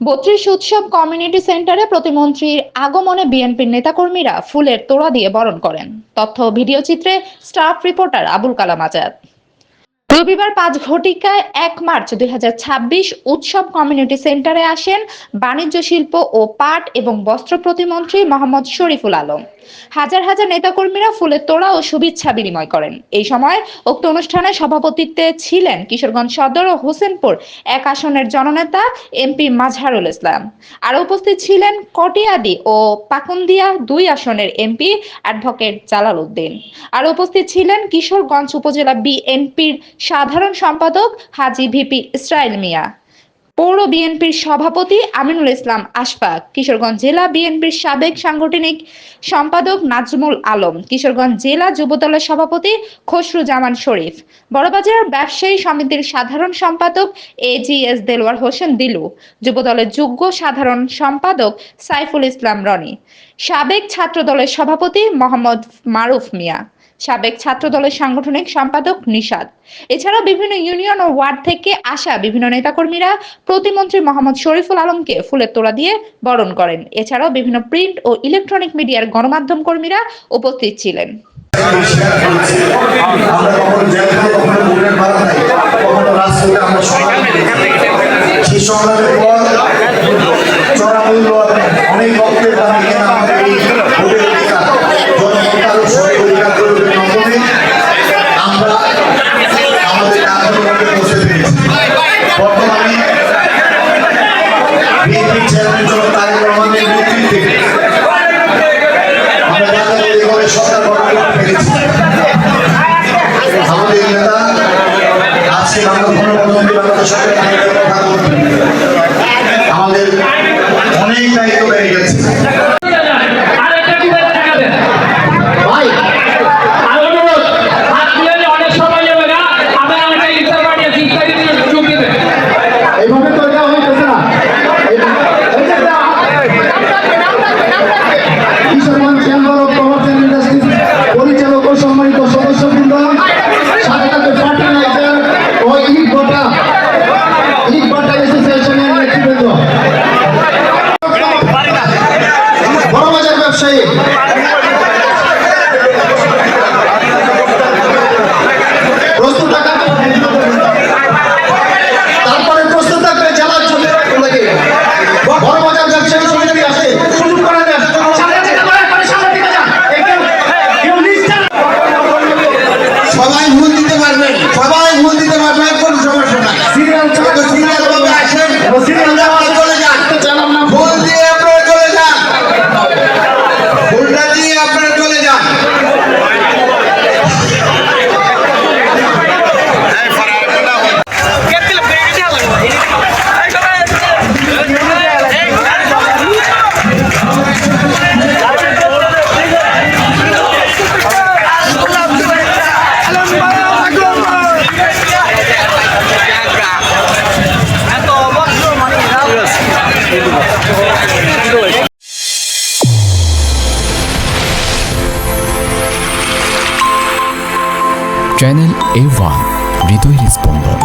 ৩২ উৎসব কমিউনিটি সেন্টারে প্রতিমন্ত্রীর আগমনে বিএনপির নেতাকর্মীরা ফুলের তোড়া দিয়ে বরণ করেন। তথ্য ও ভিডিও চিত্রে স্টাফ রিপোর্টার আবুল কালাম আজাদ। রবিবার ৫ ঘটিকায় ১ মার্চ ২০২৬ উৎসব কমিউনিটি সেন্টারে আসেন বাণিজ্য শিল্প ও পাট এবং বস্ত্র প্রতিমন্ত্রী মোহাম্মদ শরীফুল আলম। হাজার হাজার নেতাকর্মীরা ফুলের তোড়া ও শুভেচ্ছা বিনিময় করেন। এই সময় উক্ত অনুষ্ঠানে সভাপতিত্বে ছিলেন কিশোরগঞ্জ সদর ও হোসেনপুর ১ আসনের জননেতা এমপি মাজহারুল ইসলাম। আরও উপস্থিত ছিলেন কটিয়াদী ও পাকুন্দিয়া ২ আসনের এমপি অ্যাডভোকেট জালাল উদ্দিন। আরও উপস্থিত ছিলেন কিশোরগঞ্জ উপজেলা বিএনপির সাধারণ সম্পাদক হাজী ভিপি ইসরাইল মিয়া, পৌর বিএনপির সভাপতি আমিনুল ইসলাম আশফাক, কিশোরগঞ্জ জেলা বিএনপির সাবেক সাংগঠনিক সম্পাদক নাজমুল আলম, কিশোরগঞ্জ জেলা যুবদলের সভাপতি খসরুজ্জামান শরীফ, বড়বাজার ব্যবসায়ী সমিতির সাধারণ সম্পাদক এজিএস দেলোয়ার হোসেন দিলু, যুবদলের যুগ্ম সাধারণ সম্পাদক সাইফুল ইসলাম রনি, সাবেক ছাত্রদলের সভাপতি মোহাম্মদ মারুফ মিয়া, সাবেক ছাত্রদলের সাংগঠনিক সম্পাদক নিশাদ। এছাড়াও বিভিন্ন ইউনিয়ন ও ওয়ার্ড থেকে আসা বিভিন্ন নেতাকর্মীরা প্রতিমন্ত্রী মোহাম্মদ শরীফুল আলমকে ফুলের তোড়া দিয়ে বরণ করেন। এছাড়াও বিভিন্ন প্রিন্ট ও ইলেকট্রনিক মিডিয়ার গণমাধ্যম কর্মীরা উপস্থিত ছিলেন। আমাদের অনেক দায়িত্ব বেড়ে গেছে। পরিচালক ও সম্মানিত সদস্যবৃন্দ, সাথে সাথে ফার্টিলাইজার ও ইটভাটা অ্যাসোসিয়েশনের নেতৃবৃন্দ, বড়বাজার ব্যবসায়ী, প্রস্তুত থাকা, তারপরে প্রস্তুত থাকবে জেলার বড়বাজার ব্যবসায়ী সমিতি আসে সুযোগ করে দেন। সবাই ভুল দিতে পারবেন, সবাই ভুল দিতে পারবেন, কোন সমস্যা নাই। সিরিয়াল ভাবে আসেন, সিরিয়াল ভাবে চলে যান, ভুল দিয়ে আপনারা চলে যান, ভুলটা দিয়ে আপনারা চলে যান। চ্যানেল A1 হৃদয়ের স্পন্দন।